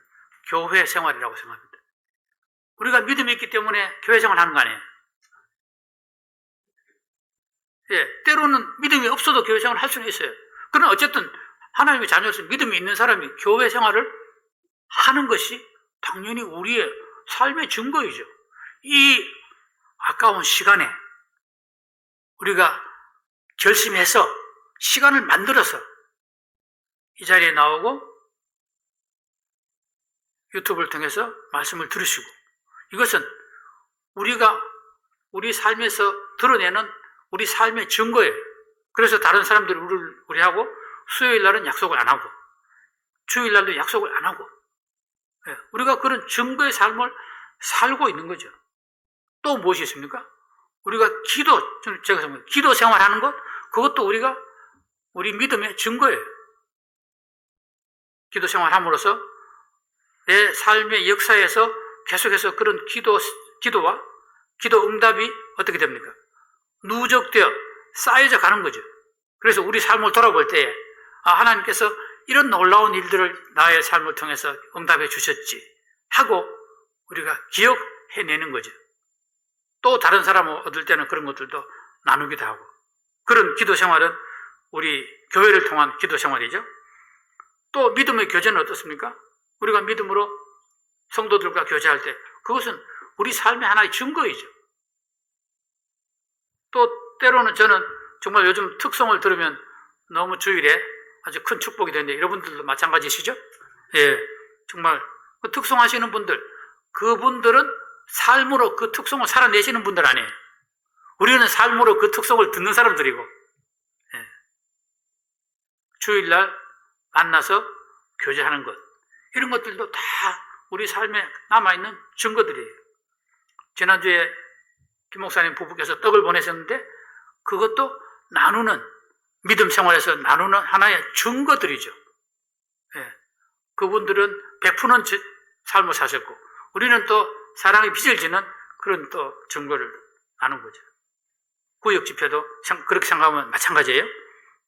교회 생활이라고 생각합니다. 우리가 믿음이 있기 때문에 교회 생활을 하는 거 아니에요? 때로는 믿음이 없어도 교회 생활을 할 수는 있어요. 그러나 어쨌든 하나님의 자녀로서 믿음이 있는 사람이 교회 생활을 하는 것이 당연히 우리의 삶의 증거이죠. 이 아까운 시간에 우리가 결심해서 시간을 만들어서 이 자리에 나오고 유튜브를 통해서 말씀을 들으시고, 이것은 우리가 우리 삶에서 드러내는 우리 삶의 증거예요. 그래서 다른 사람들이 우리하고 수요일 날은 약속을 안 하고 주일 날도 약속을 안 하고, 우리가 그런 증거의 삶을 살고 있는 거죠. 또 무엇이 있습니까? 우리가 기도 생활하는 것, 그것도 우리 믿음의 증거예요. 기도 생활함으로써 내 삶의 역사에서 계속해서 그런 기도와 기도 응답이 어떻게 됩니까? 누적되어 쌓여져 가는 거죠. 그래서 우리 삶을 돌아볼 때에, 하나님께서 이런 놀라운 일들을 나의 삶을 통해서 응답해 주셨지 하고 우리가 기억해내는 거죠. 또 다른 사람을 얻을 때는 그런 것들도 나누기도 하고, 그런 기도 생활은 우리 교회를 통한 기도 생활이죠. 또 믿음의 교제는 어떻습니까? 우리가 믿음으로 성도들과 교제할 때 그것은 우리 삶의 하나의 증거이죠. 또 때로는 저는 정말 요즘 특성을 들으면 너무 주일에 아주 큰 축복이 되는데 여러분들도 마찬가지시죠? 예, 정말 그 특성하시는 분들, 그분들은 삶으로 그 특성을 살아내시는 분들 아니에요. 우리는 삶으로 그 특성을 듣는 사람들이고, 예. 주일날 만나서 교제하는 것, 이런 것들도 다 우리 삶에 남아있는 증거들이에요. 지난주에 김 목사님 부부께서 떡을 보내셨는데 그것도 나누는, 믿음 생활에서 나누는 하나의 증거들이죠. 예. 그분들은 베푸는 삶을 사셨고 우리는 또 사랑의 빚을 지는 그런 또 증거를 나눈 거죠. 구역 집회도 그렇게 생각하면 마찬가지예요.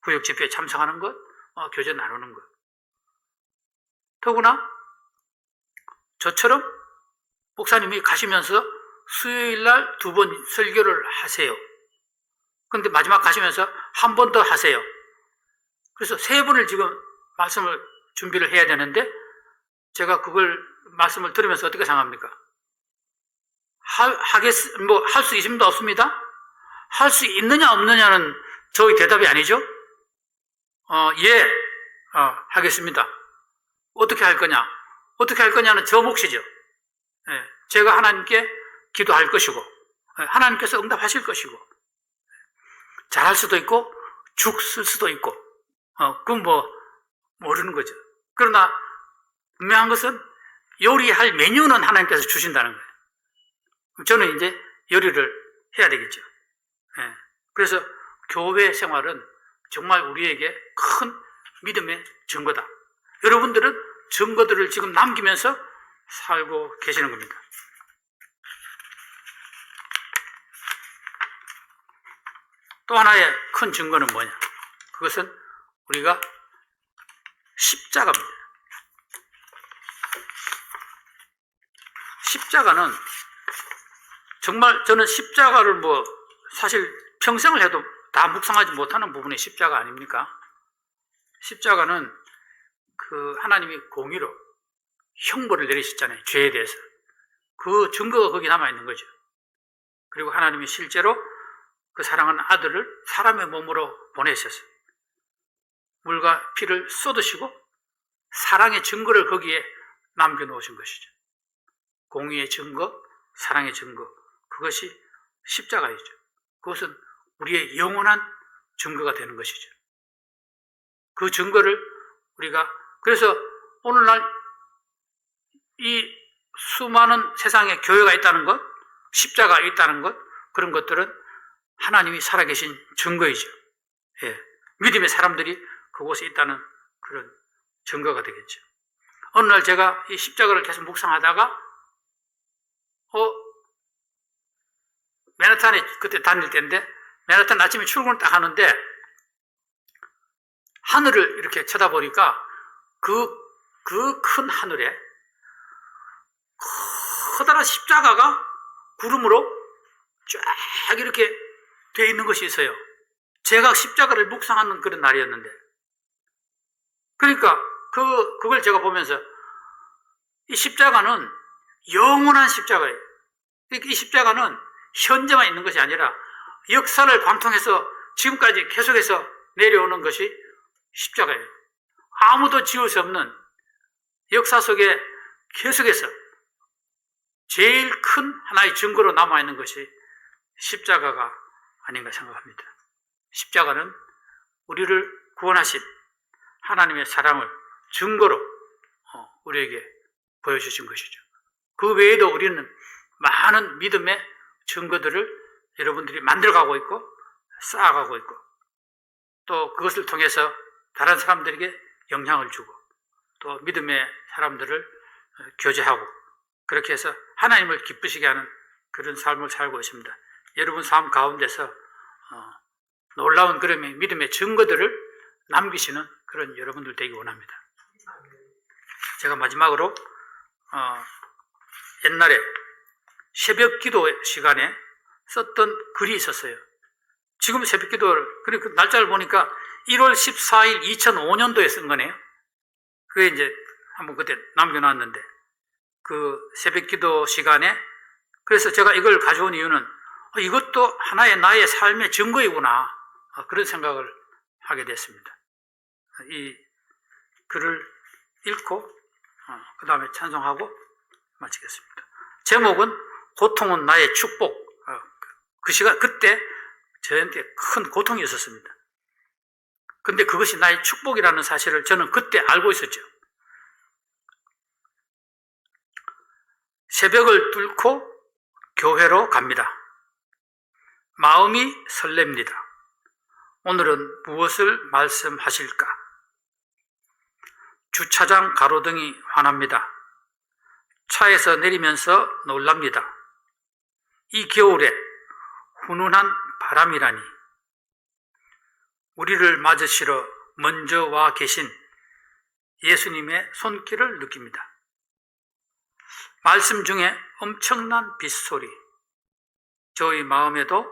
구역 집회에 참석하는 것, 교제 나누는 것. 더구나 저처럼 목사님이 가시면서 수요일날 2번 설교를 하세요. 그런데 마지막 가시면서 한 번 더 하세요. 그래서 3번을 지금 말씀을 준비를 해야 되는데 제가 그걸 말씀을 들으면서 어떻게 생각합니까? 할 수 있습니다, 없습니다? 할 수 있느냐 없느냐는 저의 대답이 아니죠. 예, 하겠습니다. 어떻게 할 거냐? 어떻게 할 거냐는 저 몫이죠. 예, 제가 하나님께 기도할 것이고 하나님께서 응답하실 것이고 잘할 수도 있고 죽 쓸 수도 있고 그건 뭐 모르는 거죠. 그러나 분명한 것은 요리할 메뉴는 하나님께서 주신다는 거예요. 저는 이제 요리를 해야 되겠죠. 예, 그래서 교회 생활은 정말 우리에게 큰 믿음의 증거다. 여러분들은 증거들을 지금 남기면서 살고 계시는 겁니다. 또 하나의 큰 증거는 뭐냐? 그것은 우리가 십자가입니다. 십자가는 정말 저는 십자가를 사실 평생을 해도 다 묵상하지 못하는 부분이 십자가 아닙니까? 십자가는 그 하나님이 공의로 형벌을 내리셨잖아요. 죄에 대해서. 그 증거가 거기 남아있는 거죠. 그리고 하나님이 실제로 그 사랑하는 아들을 사람의 몸으로 보내셔서 물과 피를 쏟으시고 사랑의 증거를 거기에 남겨놓으신 것이죠. 공의의 증거, 사랑의 증거, 그것이 십자가이죠. 그것은 우리의 영원한 증거가 되는 것이죠. 그 증거를 우리가, 그래서 오늘날 이 수많은 세상에 교회가 있다는 것, 십자가가 있다는 것, 그런 것들은 하나님이 살아계신 증거이죠. 예, 믿음의 사람들이 그곳에 있다는 그런 증거가 되겠죠. 어느 날 제가 이 십자가를 계속 묵상하다가 맨하탄에 그때 다닐 때인데 맨하탄 아침에 출근을 딱 하는데 하늘을 이렇게 쳐다보니까 그 큰 하늘에 커다란 십자가가 구름으로 쫙 이렇게 되어 있는 것이 있어요. 제가 십자가를 묵상하는 그런 날이었는데, 그러니까 그걸 제가 보면서 이 십자가는 영원한 십자가예요. 그러니까 이 십자가는 현재만 있는 것이 아니라 역사를 관통해서 지금까지 계속해서 내려오는 것이 십자가예요. 아무도 지울 수 없는 역사 속에 계속해서 제일 큰 하나의 증거로 남아있는 것이 십자가가 아닌가 생각합니다. 십자가는 우리를 구원하신 하나님의 사랑을 증거로 우리에게 보여주신 것이죠. 그 외에도 우리는 많은 믿음의 증거들을 여러분들이 만들어가고 있고 쌓아가고 있고 또 그것을 통해서 다른 사람들에게 영향을 주고 또 믿음의 사람들을 교제하고 그렇게 해서 하나님을 기쁘시게 하는 그런 삶을 살고 있습니다. 여러분 삶 가운데서 놀라운 그런 믿음의 증거들을 남기시는 그런 여러분들 되기 원합니다. 제가 마지막으로 옛날에 새벽 기도 시간에 썼던 글이 있었어요. 지금 새벽 기도를, 그리고 그 날짜를 보니까 1월 14일 2005년도에 쓴 거네요. 그게 이제 한번 그때 남겨놨는데, 그 새벽 기도 시간에, 그래서 제가 이걸 가져온 이유는 이것도 하나의 나의 삶의 증거이구나, 그런 생각을 하게 됐습니다. 이 글을 읽고 그 다음에 찬송하고 마치겠습니다. 제목은 고통은 나의 축복. 그 시간, 그때 저한테 큰 고통이 있었습니다. 근데 그것이 나의 축복이라는 사실을 저는 그때 알고 있었죠. 새벽을 뚫고 교회로 갑니다. 마음이 설렙니다. 오늘은 무엇을 말씀하실까? 주차장 가로등이 환합니다. 차에서 내리면서 놀랍니다. 이 겨울에 훈훈한 바람이라니. 우리를 맞으시러 먼저 와 계신 예수님의 손길을 느낍니다. 말씀 중에 엄청난 빗소리, 저희 마음에도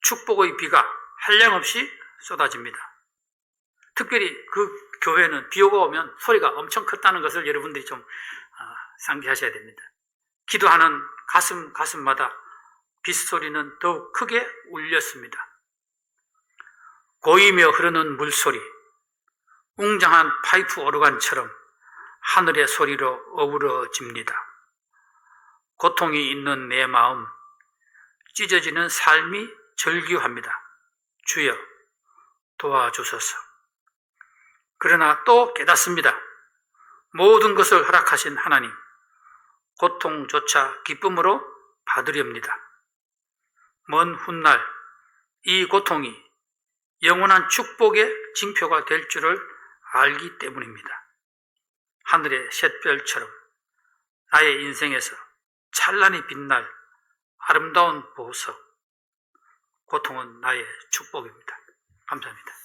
축복의 비가 한량없이 쏟아집니다. 특별히 그 교회는 비 오면 소리가 엄청 컸다는 것을 여러분들이 좀 상기하셔야 됩니다. 기도하는 가슴마다 빗소리는 더욱 크게 울렸습니다. 고이며 흐르는 물소리, 웅장한 파이프 오르간처럼 하늘의 소리로 어우러집니다. 고통이 있는 내 마음, 찢어지는 삶이 절규합니다. 주여 도와주소서. 그러나 또 깨닫습니다. 모든 것을 허락하신 하나님, 고통조차 기쁨으로 받으렵니다. 먼 훗날 이 고통이 영원한 축복의 징표가 될 줄을 알기 때문입니다. 하늘의 샛별처럼 나의 인생에서 찬란히 빛날 아름다운 보석, 고통은 나의 축복입니다. 감사합니다.